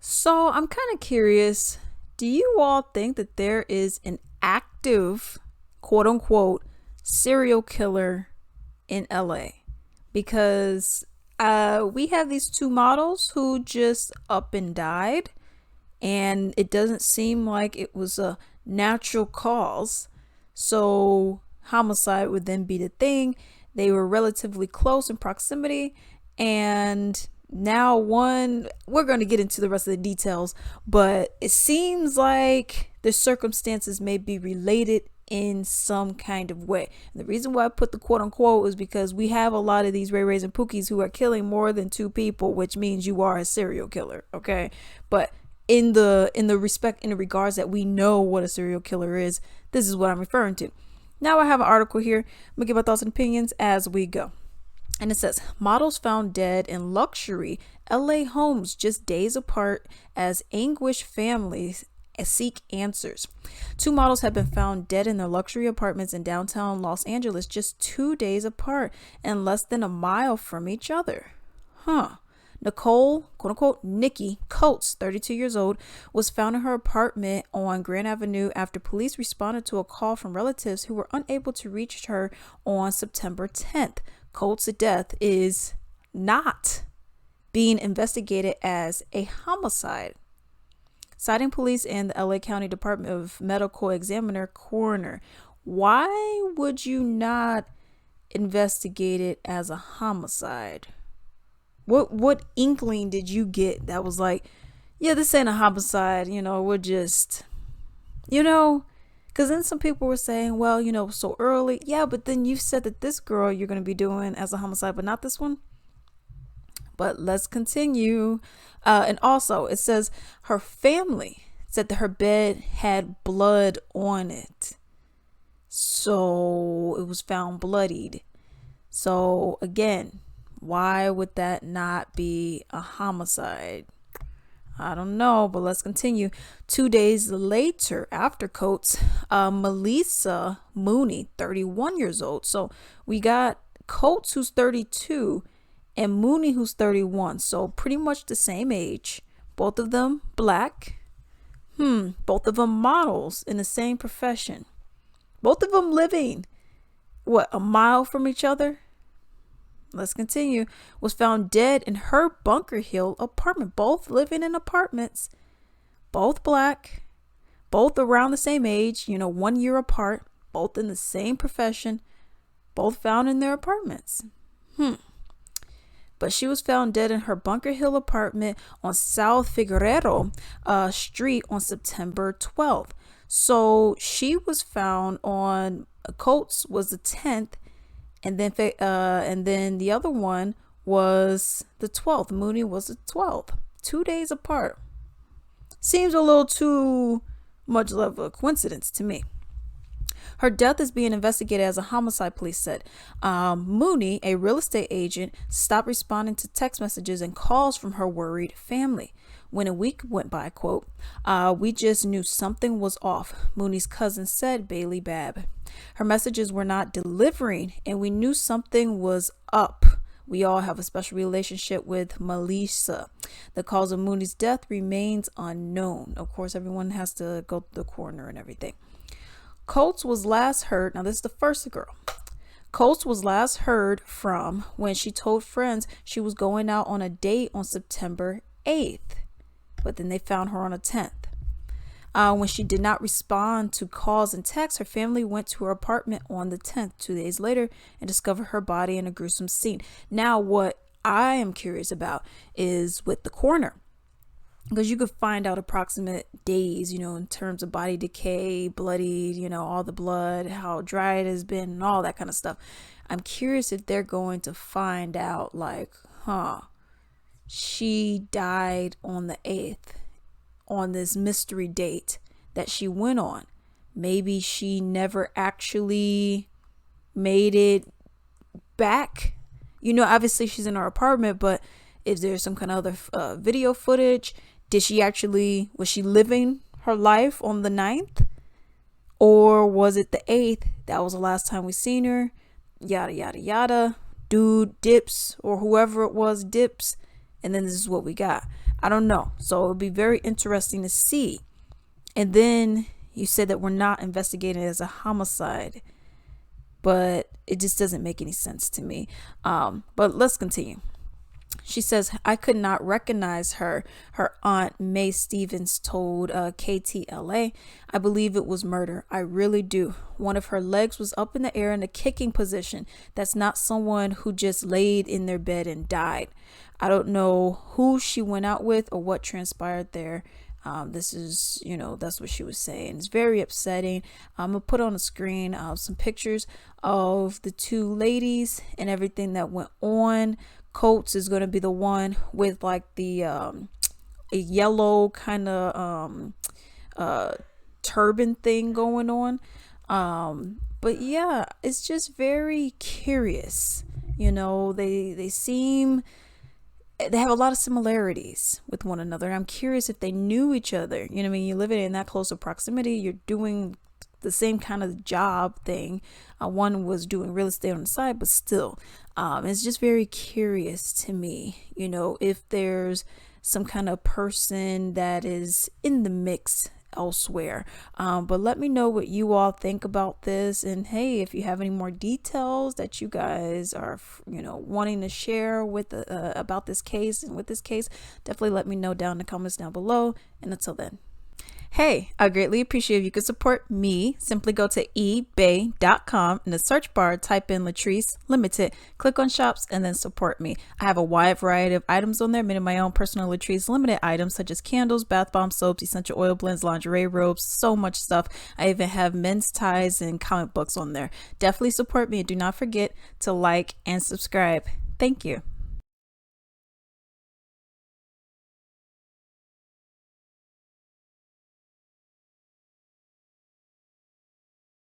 So I'm kind of curious. Do you all think that there is an active, quote unquote, serial killer in LA? Because we have these two models who just up and died, and it doesn't seem like it was a natural cause. So homicide would then be the thing. They were relatively close in proximity, and now one, we're going to get into the rest of the details, but it seems like the circumstances may be related in some kind of way. And the reason why I put the quote unquote is because we have a lot of these Ray Rays and Pookies who are killing more than two people, which means you are a serial killer, okay? But in the regards that we know what a serial killer is, this is what I'm referring to. Now I have an article here. I'm gonna give my thoughts and opinions as we go. And it says, models found dead in luxury LA homes just days apart as anguished families seek answers. Two models have been found dead in their luxury apartments in downtown Los Angeles just 2 days apart and less than a mile from each other. Nichole, quote unquote, Nikki Coates, 32 years old, was found in her apartment on Grand Avenue after police responded to a call from relatives who were unable to reach her on September 10th. Coates' death is not being investigated as a homicide, citing police and the LA County Department of Medical Examiner coroner. Why would you not investigate it as a homicide? What inkling did you get that was like, yeah, this ain't a homicide, we're just, because then some people were saying, well, so early. Yeah, but then you said that this girl you're going to be doing as a homicide, but not this one. But let's continue. And also, it says her family said that her bed had blood on it. So it was found bloodied. So again, why would that not be a homicide? I don't know, but let's continue. 2 days later, after Coates, Meleesa Mooney, 31 years old. So we got Coates, who's 32, and Mooney, who's 31. So pretty much the same age. Both of them black. Both of them models in the same profession. Both of them living, a mile from each other? Let's continue. Was found dead in her Bunker Hill apartment. Both living in apartments. Both black. Both around the same age, 1 year apart. Both in the same profession. Both found in their apartments. But she was found dead in her Bunker Hill apartment on South Figueroa Street on September 12th. So she was found on, Coates was the 10th, and then the other one was the 12th. Mooney was the 12th. 2 days apart. Seems a little too much of a coincidence to me. Her death is being investigated as a homicide, police said. Mooney, a real estate agent, stopped responding to text messages and calls from her worried family. When a week went by, quote, we just knew something was off, Mooney's cousin said, Bailey Babb. Her messages were not delivering, and we knew something was up. We all have a special relationship with Meleesa. The cause of Mooney's death remains unknown. Of course, everyone has to go to the coroner and everything. Coates was last heard, now this is the first girl. Coates was last heard from when she told friends she was going out on a date on September 8th. But then they found her on the 10th. When she did not respond to calls and texts, her family went to her apartment on the 10th, 2 days later, and discovered her body in a gruesome scene. Now, what I am curious about is with the coroner, because you could find out approximate days, in terms of body decay, bloodied, all the blood, how dry it has been, and all that kind of stuff. I'm curious if they're going to find out, she died on the 8th on this mystery date that she went on. Maybe she never actually made it back. Obviously she's in her apartment, but is there some kind of other video footage? Was she living her life on the 9th? Or was it the 8th? That was the last time we seen her. Yada, yada, yada. Dude dips, or whoever it was dips. And then this is what we got. I don't know. So it would be very interesting to see. And then you said that we're not investigating it as a homicide, but it just doesn't make any sense to me. But let's continue. She says, I could not recognize her. Her aunt, Mae Stevens, told KTLA, I believe it was murder. I really do. One of her legs was up in the air in a kicking position. That's not someone who just laid in their bed and died. I don't know who she went out with or what transpired there. This is, that's what she was saying. It's very upsetting. I'm going to put on the screen some pictures of the two ladies and everything that went on. Coates is going to be the one with like the a yellow kind of turban thing going on. But yeah, it's just very curious. They seem, they have a lot of similarities with one another. I'm curious if they knew each other. You know what I mean? You're living in that close of proximity. You're doing the same kind of job thing. One was doing real estate on the side, but still, it's just very curious to me, if there's some kind of person that is in the mix elsewhere. But let me know what you all think about this. And hey, if you have any more details that you guys are, wanting to share with about this case and with this case, definitely let me know down in the comments down below. And until then. Hey, I greatly appreciate if you could support me. Simply go to ebay.com. In the search bar, type in Latrice Limited, click on shops, and then support me. I have a wide variety of items on there, many of my own personal Latrice Limited items, such as candles, bath bombs, soaps, essential oil blends, lingerie, robes, so much stuff. I even have men's ties and comic books on there. Definitely support me, and do not forget to like and subscribe. Thank you.